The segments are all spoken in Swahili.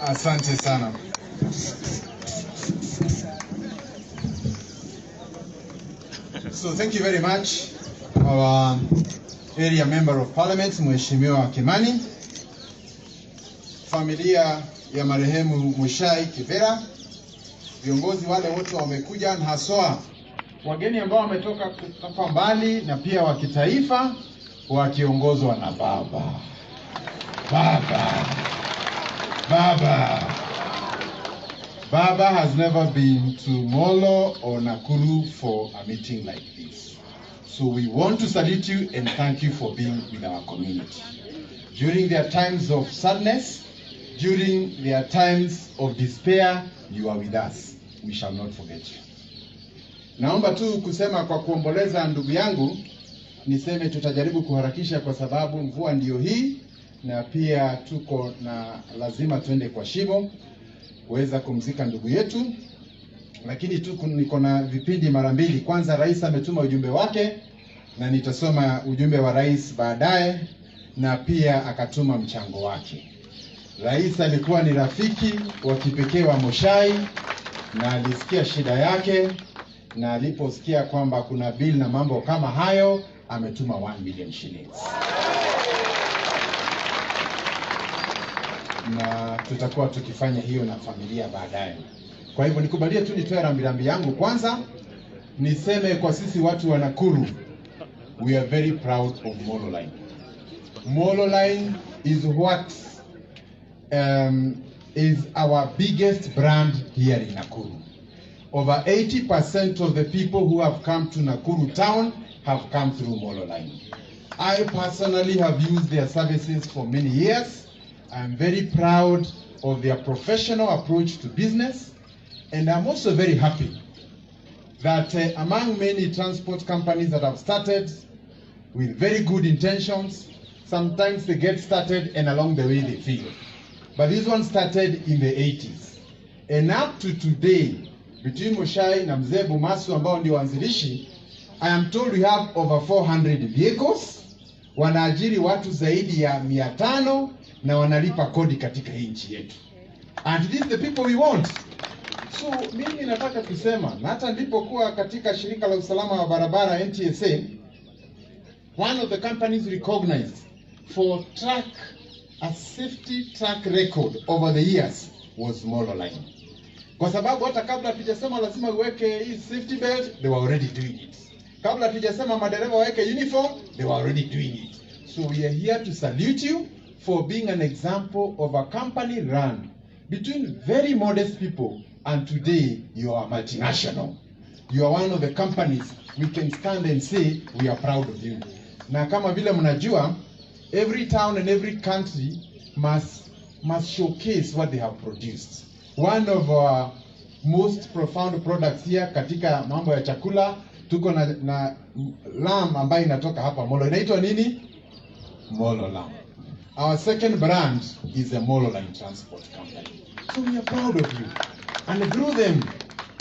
Asante sana. So thank you very much, our area member of parliament, Mheshimiwa Kimani, familia ya marehemu Muchai Kibera, viongozi wale wote wamekuja, na haswa wageni ambao wametoka kutoka mbali na pia wa kitaifa wakiongozwa na baba. Baba has never been to Molo or Nakuru for a meeting like this. So we want to salute you and thank you for being with our community. During their times of sadness, during their times of despair, you are with us. We shall not forget you. Naomba tu kusema kwa kuomboleza ndugu yangu, niseme tutajaribu kuharakisha kwa sababu mvua ndio hii, na pia tuko na lazima tuende kwa shimo kuweza kumzika ndugu yetu. Lakini tu niko na vipindi mara mbili. Kwanza rais ametuma ujumbe wake na nitasoma ujumbe wa rais baadaye, na pia akatuma mchango wake. Rais alikuwa ni rafiki wa kipekee wa Muchai na alisikia shida yake, na aliposikia kwamba kuna bill na mambo kama hayo ametuma 1 million shillings. Na tutakuwa tukifanya hiyo na familia baadaye. Kwa hivyo nikubalie tu nitoe rambirambi yangu kwanza. Niseme kwa sisi watu wa Nakuru, we are very proud of Molo Line. Molo Line is what is our biggest brand here in Nakuru. Over 80% of the people who have come to Nakuru town have come through Molo Line. I personally have used their services for many years. I'm very proud of their professional approach to business, and I'm also very happy that among many transport companies that have started with very good intentions, sometimes they get started and along the way they fail. But this one started in the 80s. And up to today, between Muchai na Mzee Bumasu ambao ndio wanzilishi, I am told we have over 400 vehicles, wanaajiri watu zaidi ya 500 na wanalipa kodi katika hii nchi yetu. And these the people we want. So mimi nataka kusema, na hata nilipokuwa katika shirika la usalama wa barabara NTSA, one of the companies recognized for a safety track record over the years was Molo Line. Kwa sababu hata kabla tujasema lazima uweke hii safety belt, they were already doing it. Kabla tujasema madereva waweke uniform, they were already doing it. So we are here to salute you for being an example of a company run between very modest people, and today you are multinational. You are one of the companies we can stand and say we are proud of you. Na kama vile mnajua, every town and every country must showcase what they have produced. One of our most profound products here katika mambo ya chakula, tuko na lamb ambayo inatoka hapa Molo. Inaitwa nini? Molo lamb. Our second brand is a Molo Line transport company. So we are proud of you. And through them,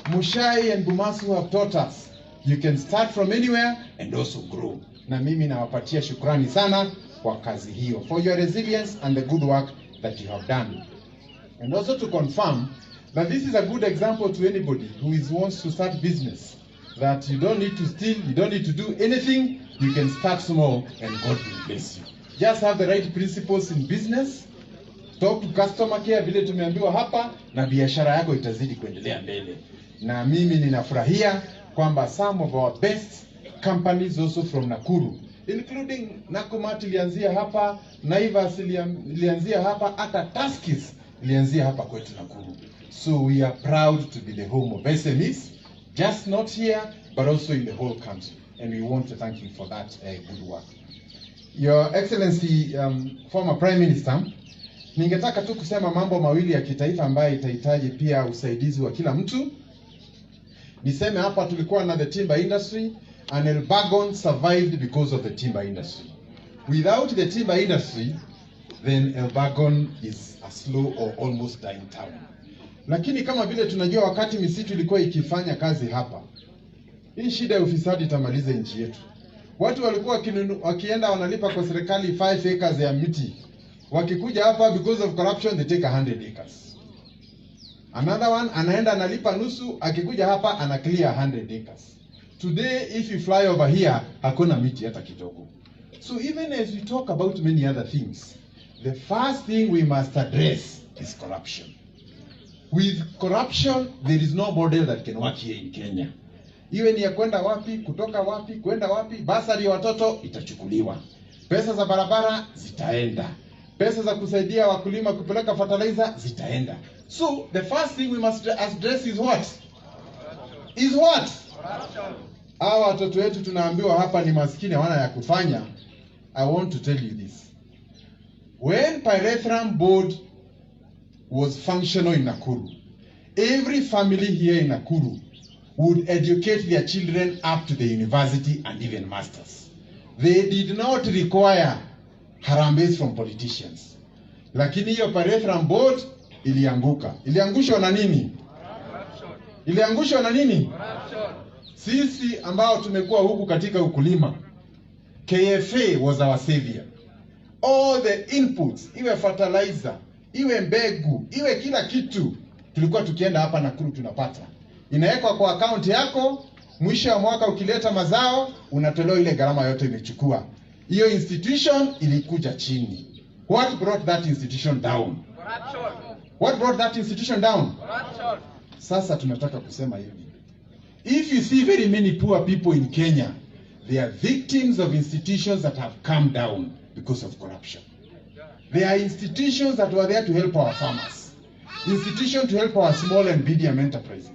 Muchai and Bumasu have taught us you can start from anywhere and also grow. Na mimi nawapatia shukrani sana kwa kazi hiyo, for your resilience and the good work that you have done. And also to confirm that this is a good example to anybody who wants to start business, that you don't need to steal, you don't need to do anything, you can start small and God will bless you. Just have the right principles in business, talk to customer care vile tumeambiwa hapa, na biashara yako itazidi kuendelea mbele. Na mimi ninafurahia kwamba some of our best companies also from Nakuru, including Nakumatt ilianzia hapa, Naivas ilianzia hapa, hata Tuskys ilianzia hapa kwetu Nakuru. So we are proud to be the home of SMEs, just not here, but also in the whole country. And we want to thank you for that good work. Your Excellency, former Prime Minister, ningetaka tu kusema mambo mawili ya kitaifa ambayo itahitaji pia usaidizi wa kila mtu. Niseme hapa tulikuwa na the timber industry, and Elbagon survived because of the timber industry. Without the timber industry, then Elbagon is a slow or almost dying town. Lakini kama vile tunajua wakati misitu ilikuwa ikifanya kazi hapa, hii shida ya ufisadi itamaliza nchi yetu. Watu walikuwa wakienda wanalipa kwa serikali 5 acres ya miti. Wakikuja hapa because of corruption they take 100 acres. Another one anaenda analipa nusu, akikuja hapa ana clear 100 acres. Today if you fly over here hakuna miti hata kidogo. So even as we talk about many other things, the first thing we must address is corruption. With corruption there is no model that can work here in Kenya. Iwe ni ya kwenda wapi, kutoka wapi, kwenda wapi, basari ya watoto itachukuliwa. Pesa za barabara zitaenda. Pesa za kusaidia wakulima kupeleka fertilizer zitaenda. So the first thing we must address is what? Is what? Corruption. Hawa watoto wetu tunaambiwa hapa ni maskini hawana ya kufanya. I want to tell you this. When Pyrethrum board was functional in Nakuru, every family here in Nakuru would educate their children up to the university and even masters. They did not require harambes from politicians. Lakini hiyo Pyrethrum board ilianguka. Iliangushwa na nini? Iliangushwa na nini? Sisi ambao tumekuwa huku katika ukulima, KFA was our savior. All the inputs, iwe fertilizer, iwe mbegu, iwe kila kitu, tulikuwa tukienda hapa Nakuru tunapata. Inawekwa kwa account yako, mwisho wa mwaka ukileta mazao, unatolewa ile gharama yote imechukua. Hiyo institution ilikuja chini. What brought that institution down? Corruption. What brought that institution down? Corruption. Sasa tunataka kusema hivi. If you see very many poor people in Kenya, they are victims of institutions that have come down because of corruption. There are institutions that were there to help our farmers. Institutions to help our small and medium enterprises.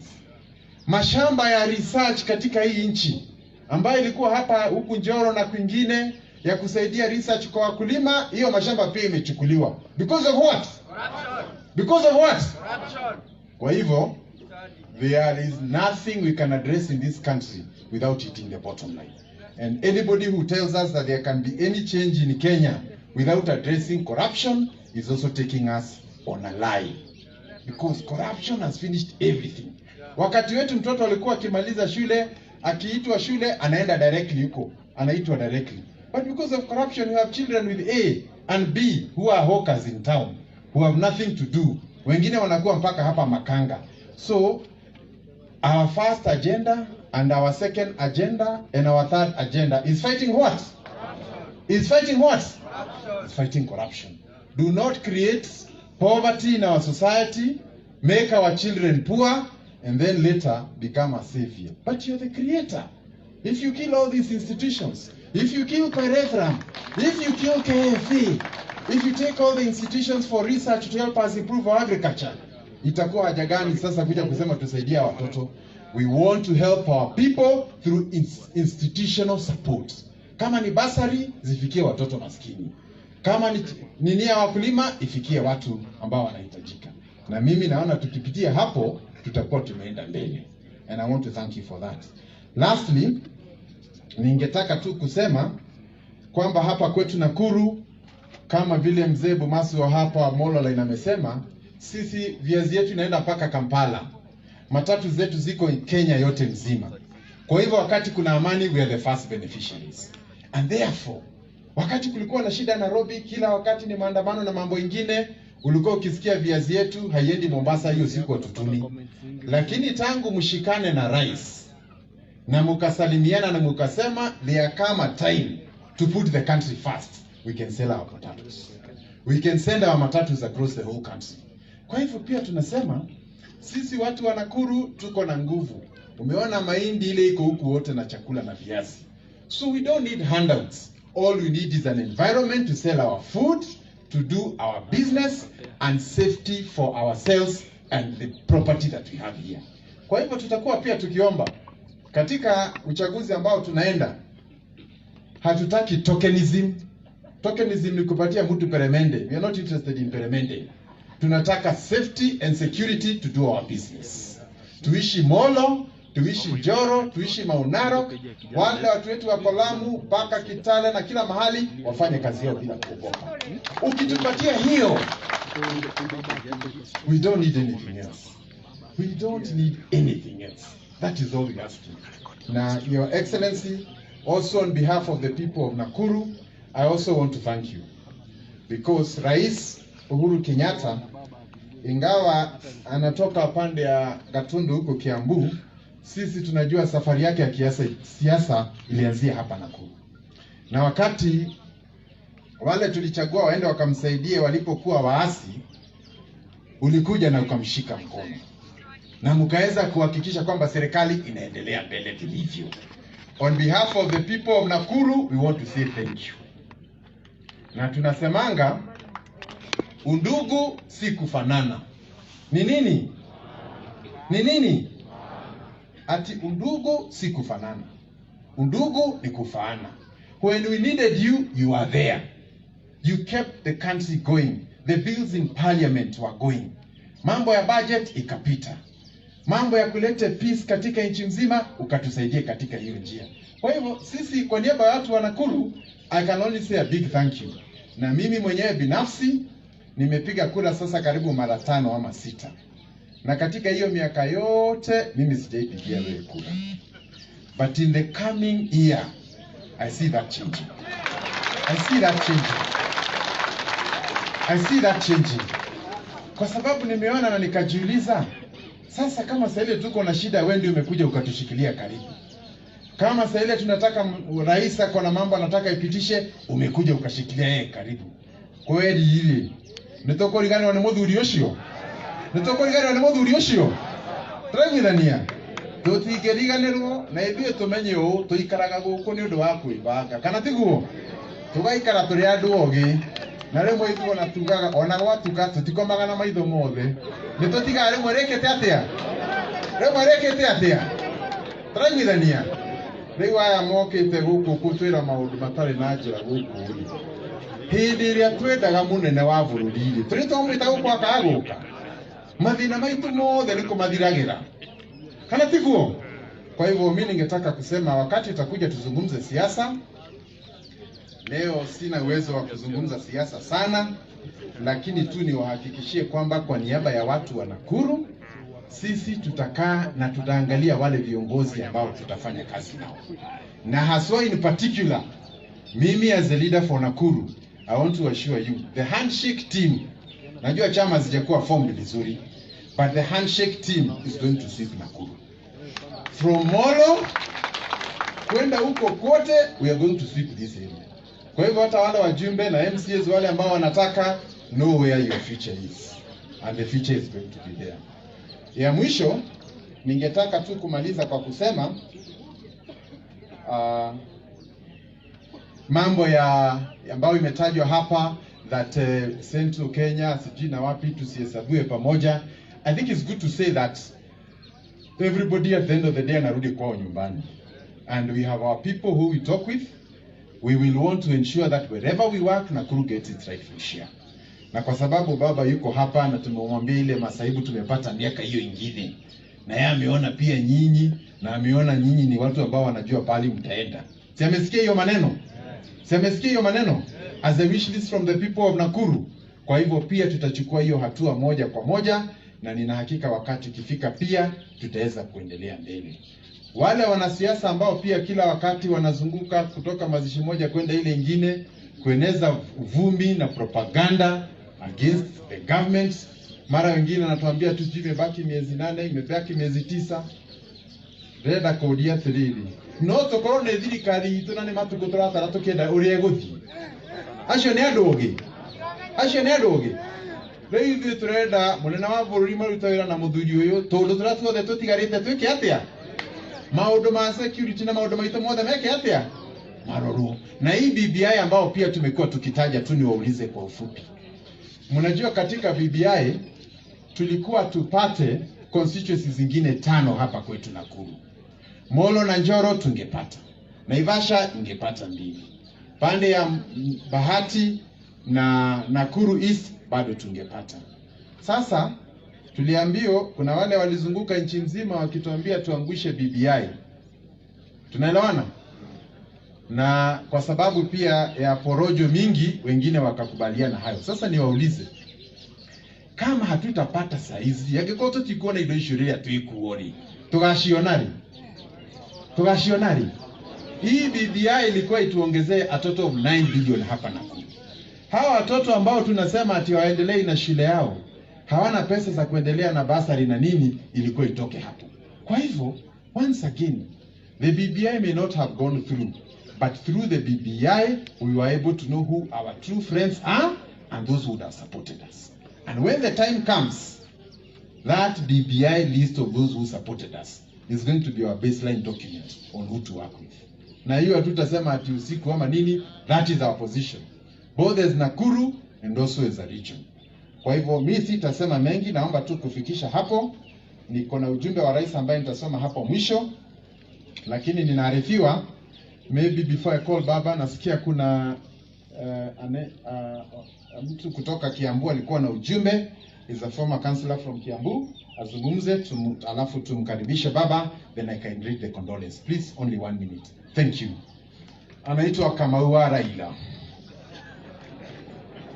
Mashamba ya research katika hii nchi ambayo ilikuwa hapa huku Njoro na kwingine ya kusaidia research kwa wakulima, hiyo mashamba pia imechukuliwa. Because of what? Corruption. Because of what? Corruption. Kwa hivyo, there is nothing we can address in this country without hitting the bottom line. And anybody who tells us that there can be any change in Kenya without addressing corruption is also taking us on a lie. Because corruption has finished everything. Wakati wetu mtoto alikuwa akimaliza shule, akiitwa shule, anaenda directly huko. Anaitwa directly. But because of corruption, we have children with A and B who are hawkers in town, who have nothing to do. Wengine wanakuwa mpaka hapa Makanga. So, our first agenda and our second agenda and our third agenda is fighting what? Corruption. Is fighting what? Corruption. Is fighting corruption. Do not create poverty in our society, make our children poor, and then later become a savior. But you're the creator. If you kill all these institutions, if you kill Pyrethrum, if you kill KFA, if you take all the institutions for research to help us improve our agriculture, itakuwa haja gani sasa kuja kusema tusaidia watoto? We want to help our people through institutional support. Kama ni basari, zifikie watoto maskini. Kama ni nini ya wakulima, ifikie watu ambao wanahitajika. Na mimi naona tukipitia hapo, tutakuwa tumeenda mbele. And I want to thank you for that. Lastly, ningetaka tu kusema kwamba hapa kwetu Nakuru, kama vile mzee Bumasu wa hapa Mololine amesema, sisi viazi yetu inaenda mpaka Kampala. Matatu zetu ziko Kenya yote mzima. Kwa hivyo wakati kuna amani, we are the first beneficiaries. And therefore, wakati kulikuwa na shida Nairobi, kila wakati ni maandamano na mambo ingine, ulikuwa ukisikia viazi yetu haiendi Mombasa, hiyo siku watutumi. Lakini tangu mshikane na rais na mukasalimiana na mukasema there come a time to put the country first, we can sell our potatoes. We can send our matatus across the whole country. Kwa hivyo pia tunasema sisi watu wa Nakuru tuko na nguvu. Umeona mahindi ile iko huku wote na chakula na viazi. So we don't need handouts. All we need is an environment to sell our food, to do our business, and safety for ourselves and the property that we have here. Kwa hivyo tutakuwa pia tukiomba katika uchaguzi ambao tunaenda, hatutaki tokenism. Tokenism ni kupatia mtu peremende. We are not interested in peremende. Tunataka safety and security to do our business. Tuishi Molo, tuishi Njoro, tuishi Maunaro, wale watu wetu wa Lamu, mpaka Kitale na kila mahali wafanye kazi yao bila kuogopa. Ukitupatia hiyo, we don't need anything else. We don't need anything else. That is all we ask you. Now, Your Excellency, also on behalf of the people of Nakuru, I also want to thank you. Because Rais Uhuru Kenyatta ingawa anatoka pande ya Gatundu huko Kiambu, sisi tunajua safari yake ya siasa ilianzia hapa Nakuru. Na wakati wale tulichagua waende wakamsaidie walipokuwa waasi, ulikuja na ukamshika mkono na mkaweza kuhakikisha kwamba serikali inaendelea mbele vilivyo. On behalf of the people of Nakuru, we want to say thank you. Na tunasemanga undugu si kufanana. Ni nini? Ni nini? Ati undugu si kufanana. Undugu ni kufaana. When we needed you, you were there. You kept the country going. The bills in parliament were going. Mambo ya budget ikapita. Mambo ya kuleta peace katika nchi nzima ukatusaidia katika hiyo njia. Kwa hivyo sisi kwa niaba ya watu wa Nakuru, I can only say a big thank you. Na mimi mwenyewe binafsi nimepiga kura sasa karibu mara 5 ama 6. Na katika hiyo miaka yote mimi sijaipigia wewe kura. But in the coming year, I see that changing. I see that changing. I see that changing. Kwa sababu nimeona na nikajiuliza, sasa kama sasa ile tuko na shida, wewe ndio umekuja ukatushikilia karibu. Kama sasa ile tunataka rais ako na mambo anataka ipitishe, umekuja ukashikilia yeye karibu. Kweli ile nitoko ligani wana muthuri ucio? Nitoko ligani wana muthuri ucio? Turanyithania. Tutigeriganirwo na ithuĩ tumenye ũũ tuikaraga gũkũ nĩ ũndũ wa kwĩbanga. Kana tiguo? Tugaikara tũrĩ andũ ogĩ. Na rĩmwe ithuĩ na tugaga ona gwatuka tutikomaga na maitho mothe. Nĩ tũtigaga rĩmwe rĩkĩte atĩa? Rĩmwe rĩkĩte atĩa? Turanyithania. Rĩu aya mokĩte gũkũ gũtwĩra maũndũ matarĩ na njĩra gũkũ. Hĩndĩ ĩrĩa twendaga mũnene wa bũrũri-rĩ, tũrĩ twamwĩta gũkũ akagũka. Mathĩna maitũ mothe nĩ kũmathiragĩra. Kana tiguo? Kwa hivyo mimi ningetaka kusema wakati utakuja tuzungumze siasa. Leo sina uwezo wa kuzungumza siasa sana, lakini tu niwahakikishie kwamba kwa niaba ya watu wa Nakuru, sisi tutakaa na tutaangalia wale viongozi ambao tutafanya kazi nao. Na haswa in particular, mimi as a leader for Nakuru, I want to assure you, the handshake team, najua chama zijakuwa formed vizuri, but the handshake team is going to sweep Nakuru. From Molo kwenda huko kote, we are going to sweep this area. Kwa hivyo hata wale wajumbe na MCAs wale ambao wanataka, know where your future is. And the future is going to be there. Ya mwisho, ningetaka tu kumaliza kwa kusema mambo ya ambayo imetajwa hapa that Central Kenya sijui na wapi tusihesabue pamoja. I think it's good to say that everybody at the end of the day anarudi kwao nyumbani. And we have our people who we talk with. We will want to ensure that wherever we work, Nakuru gets its rightful share. Na kwa sababu baba yuko hapa na tumemwambia ile masaibu tumepata miaka hiyo ingine. Na yeye ameona pia nyinyi na ameona nyinyi ni watu ambao wanajua pali mtaenda. Si amesikia hiyo maneno? Si amesikia hiyo maneno? As a wish list from the people of Nakuru. Kwa hivyo pia tutachukua hiyo hatua moja kwa moja na nina hakika wakati ukifika pia tutaweza kuendelea mbele. Wale wanasiasa ambao pia kila wakati wanazunguka kutoka mazishi moja kwenda ile ingine kueneza uvumi na propaganda against the government. Mara wengine anatuambia tu imebaki miezi 8, imebaki miezi 9. Reda kodia thiriri. No tokorwo nĩ thirikari itu na nĩ matuko turatara tukienda uria guthi. Acio nĩ andũ ũngĩ. Acio nĩ andũ ũngĩ. Rĩu ithuĩ turenda mũnene wa bũrũri maruta wĩra na mũthuri ũyũ tondũ turatuothe tutigarĩte twĩke atĩa? Maũndũ ma security na maũndũ maitũ mothe meke atĩa? Maroro. Na hii BBI ambao pia tumekuwa tukitaja tu niwaulize kwa ufupi. Mnajua katika BBI tulikuwa tupate constituencies zingine 5 hapa kwetu Nakuru. Molo na Njoro tungepata. Naivasha ingepata 2. Pande ya Bahati na Nakuru East bado tungepata. Sasa tuliambiwa kuna wale walizunguka nchi nzima wakituambia tuangushe BBI. Tunaelewana? Na kwa sababu pia ya porojo mingi wengine wakakubaliana hayo. Sasa niwaulize, kama hatutapata saizi yangekuwa tutikuona indo ishuria tuikuoni, tugashionari hii BBI ilikuwa ituongezee a total of 9 billion hapa Nakuru. Hawa watoto ambao tunasema ati waendelee na shule yao, hawana pesa za kuendelea na basari na nini, ilikuwa itoke hapo. Kwa hivyo, once again, the BBI may not have gone through, but through the BBI, we were able to know who our true friends are and those who would have supported us. And when the time comes, that BBI list of those who supported us is going to be our baseline document on who to work with. Na hiyo hatutasema ati usiku ama nini, that is our position, both as Nakuru and also as a region. Kwa hivyo mimi sitasema mengi, naomba tu kufikisha hapo. Niko na ujumbe wa rais ambaye nitasoma hapo mwisho, lakini ninaarifiwa maybe before I call baba, nasikia kuna mtu kutoka Kiambu alikuwa na ujumbe, is a former councillor from Kiambu, azungumze alafu tumkaribishe baba, then I can read the condolence. Please, only 1 minute. Thank you. Anaitwa Kamau Raila.